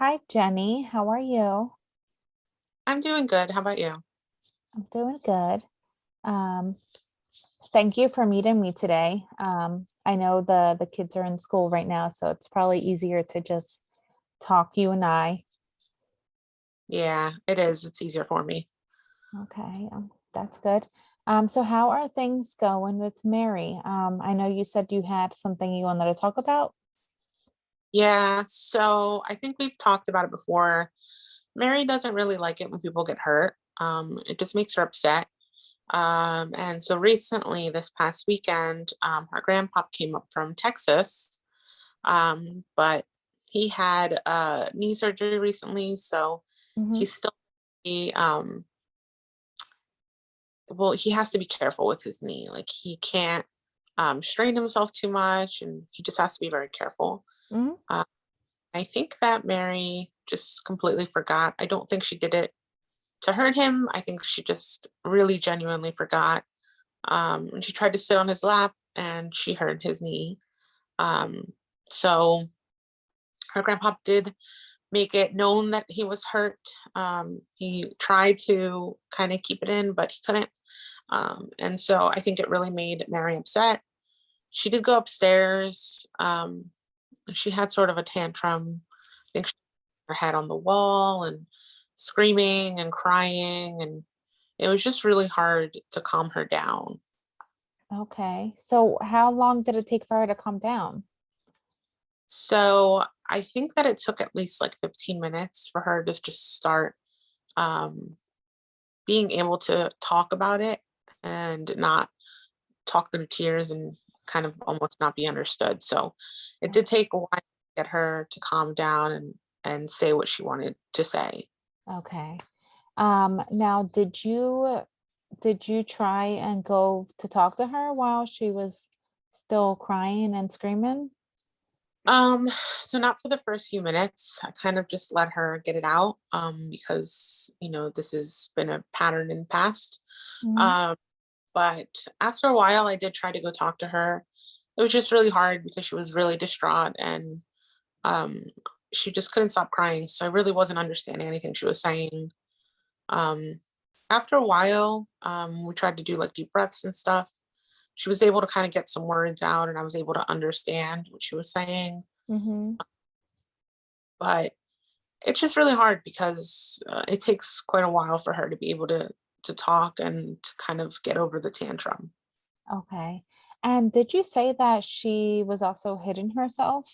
Hi, Jenny. How are you? I'm doing good. How about you? I'm doing good. Um, Thank you for meeting me today. I know the kids are in school right now, so it's probably easier to just talk, you and I. Yeah, it is. It's easier for me. Okay, that's good. So how are things going with Mary? I know you said you had something you wanted to talk about. Yeah, so I think we've talked about it before. Mary doesn't really like it when people get hurt. It just makes her upset. And so recently, this past weekend, her grandpa came up from Texas, but he had knee surgery recently, so Hmm. he's still he well, he has to be careful with his knee. Like he can't strain himself too much, and he just has to be very careful. Hmm. Uh, I think that Mary just completely forgot. I don't think she did it to hurt him. I think she just really genuinely forgot. And she tried to sit on his lap and she hurt his knee. Um, so her grandpa did make it known that he was hurt. He tried to kind of keep it in, but he couldn't. And so I think it really made Mary upset. She did go upstairs. She had sort of a tantrum. I think she hit her head on the wall and screaming and crying. And it was just really hard to calm her down. Okay. So how long did it take for her to calm down? So I think that it took at least like 15 minutes for her to just start um, being able to talk about it and not talk through tears and kind of almost not be understood. So it did take a while to get her to calm down and say what she wanted to say. Okay. Now did you try and go to talk to her while she was still crying and screaming? Um, so not for the first few minutes. I kind of just let her get it out because this has been a pattern in the past. Mhm. Um, but after a while I did try to go talk to her. It was just really hard because she was really distraught and um she just couldn't stop crying. So I really wasn't understanding anything she was saying. Um, After a while, we tried to do like deep breaths and stuff. She was able to kind of get some words out, and I was able to understand what she was saying. Mhm. But it's just really hard because it takes quite a while for her to be able to talk and to kind of get over the tantrum. Okay. And did you say that she was also hitting herself?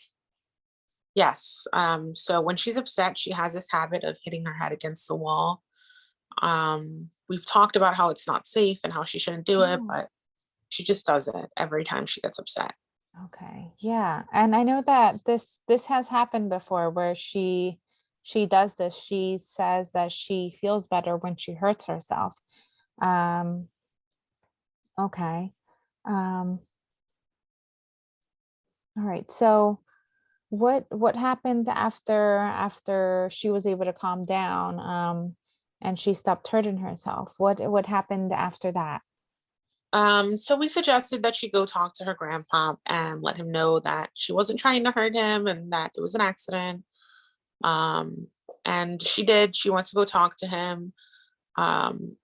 Yes. So when she's upset, she has this habit of hitting her head against the wall. We've talked about how it's not safe and how she shouldn't do it, Oh, but she just does it every time she gets upset. okay. Yeah. And I know that this has happened before where she does this. She says that she feels better when she hurts herself. Um, okay. Um, all right. So what happened after she was able to calm down and she stopped hurting herself? What happened after that? So we suggested that she go talk to her grandpa and let him know that she wasn't trying to hurt him and that it was an accident. Um, and she did. She went to go talk to him. Um,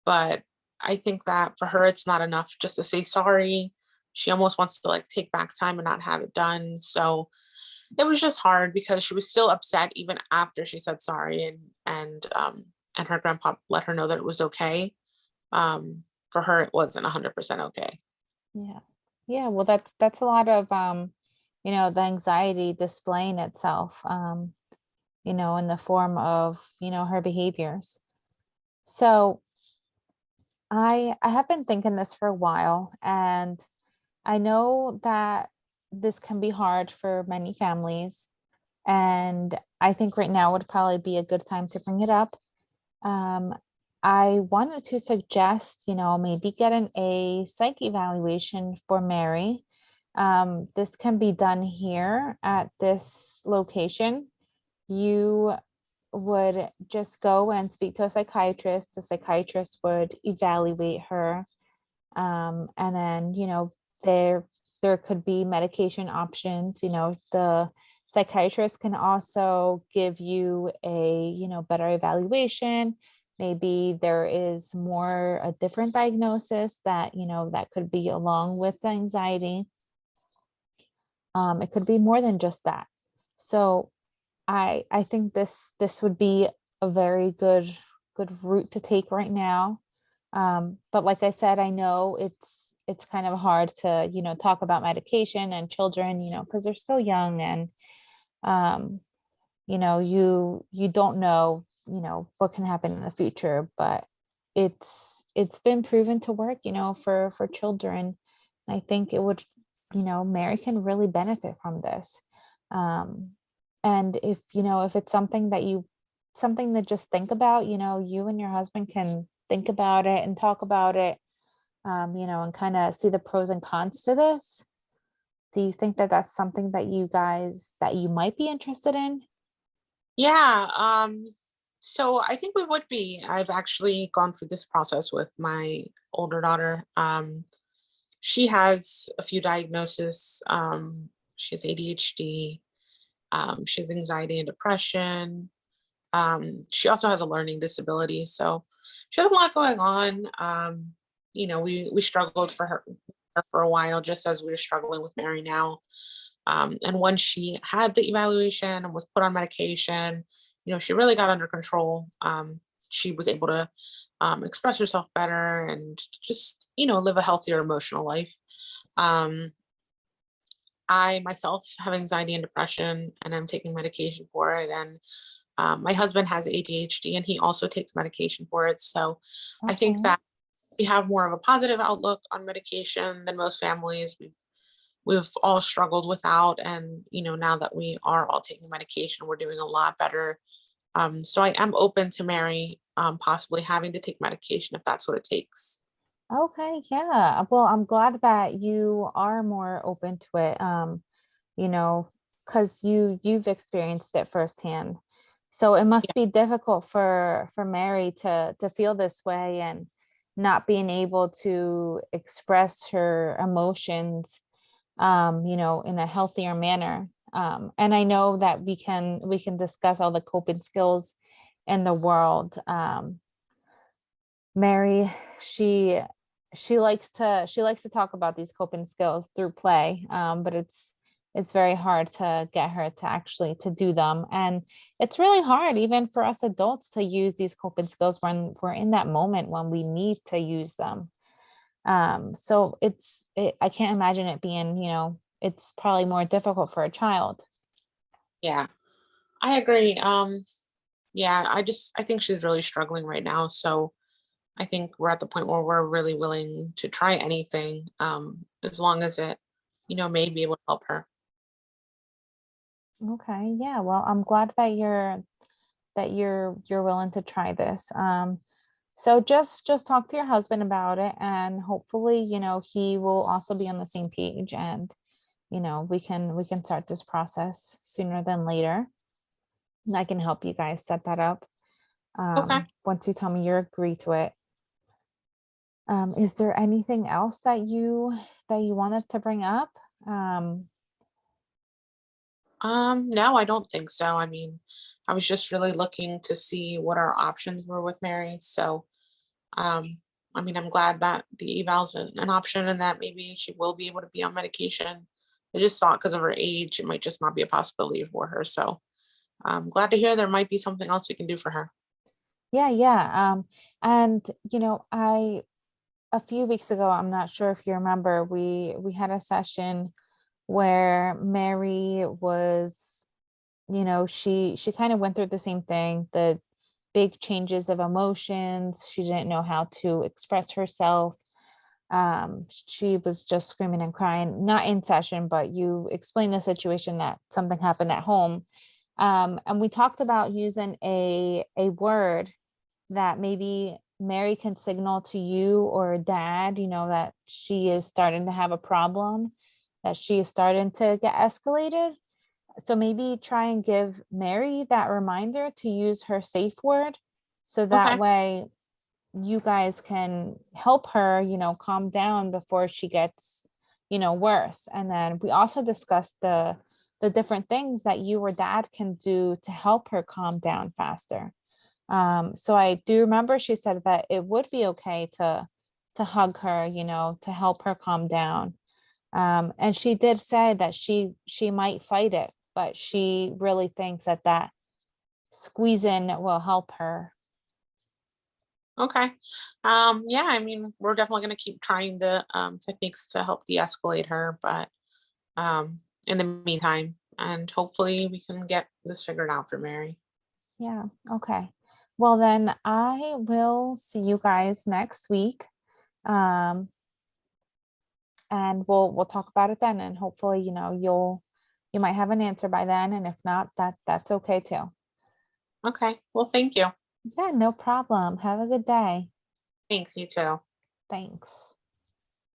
but I think that for her, it's not enough just to say sorry. She almost wants to like take back time and not have it done. So it was just hard because she was still upset even after she said sorry and her grandpa let her know that it was okay. Um, for her, it wasn't 100% okay. Yeah. Yeah, well that's a lot of the anxiety displaying itself in the form of, her behaviors. So I have been thinking this for a while, and I know that this can be hard for many families, and I think right now would probably be a good time to bring it up. Um, I wanted to suggest, maybe getting a psych evaluation for Mary. This can be done here at this location. You would just go and speak to a psychiatrist. The psychiatrist would evaluate her. And then, there could be medication options. The Psychiatrists can also give you a, better evaluation. Maybe there is more a different diagnosis that, that could be along with the anxiety. It could be more than just that. So I think this would be a very good route to take right now. But like I said, I know it's kind of hard to, talk about medication and children, because they're still young, and um, you don't know, what can happen in the future, but it's been proven to work, for children. I think it would, Mary can really benefit from this. Um, and if it's something to just think about, you and your husband can think about it and talk about it, and kind of see the pros and cons to this. Do you think that that's something that you might be interested in? Yeah, so I think we would be. I've actually gone through this process with my older daughter. She has a few diagnoses. She has ADHD, she has anxiety and depression. She also has a learning disability, so she has a lot going on. We struggled for her for a while, just as we were struggling with Mary now. And once she had the evaluation and was put on medication, she really got under control. She was able to express herself better and just, live a healthier emotional life. Um, I myself have anxiety and depression, and I'm taking medication for it. And my husband has ADHD, and he also takes medication for it. So I think Okay. that we have more of a positive outlook on medication than most families. We've all struggled without, and now that we are all taking medication, we're doing a lot better. So I am open to Mary possibly having to take medication if that's what it takes. Okay, yeah. Well, I'm glad that you are more open to it. You know, because you've experienced it firsthand. So it must Yeah, be difficult for Mary to feel this way and not being able to express her emotions, in a healthier manner. And I know that we can discuss all the coping skills in the world. Mary, she she likes to talk about these coping skills through play, but it's very hard to get her to actually to do them, and it's really hard even for us adults to use these coping skills when we're in that moment when we need to use them. So I can't imagine it being, it's probably more difficult for a child. yeah, I agree. Yeah, I think she's really struggling right now. So I think we're at the point where we're really willing to try anything, as long as it, may be able to help her. Okay, yeah. Well, I'm glad that you're willing to try this. So just talk to your husband about it, and hopefully, he will also be on the same page, and we can start this process sooner than later. And I can help you guys set that up. Okay. Once you tell me you agree to it. Is there anything else that you wanted to bring up? Um, No, I don't think so. I mean, I was just really looking to see what our options were with Mary. So, um, I mean, I'm glad that the eval's an option and that maybe she will be able to be on medication. I just thought because of her age, it might just not be a possibility for her. So I'm glad to hear there might be something else we can do for her. yeah, yeah. And I a few weeks ago, I'm not sure if you remember, we had a session where Mary was, she kind of went through the same thing, the big changes of emotions. She didn't know how to express herself. She was just screaming and crying, not in session, but you explained the situation that something happened at home. And we talked about using a word that maybe Mary can signal to you or dad, that she is starting to have a problem, that she is starting to get escalated. So maybe try and give Mary that reminder to use her safe word. So that Okay. way you guys can help her, calm down before she gets, worse. And then we also discussed the different things that you or dad can do to help her calm down faster. So I do remember she said that it would be okay to hug her, you know, to help her calm down. And she did say that she might fight it, but she really thinks that that squeezing will help her. Okay. Yeah, I mean, we're definitely going to keep trying the techniques to help de-escalate her, but in the meantime, and hopefully we can get this figured out for Mary. Yeah, okay. Well, then I will see you guys next week. Um, and we'll talk about it then, and hopefully, you know, you might have an answer by then, and if not, that's okay too. Okay. Well, thank you. Yeah, no problem. Have a good day. Thanks, you too. Thanks.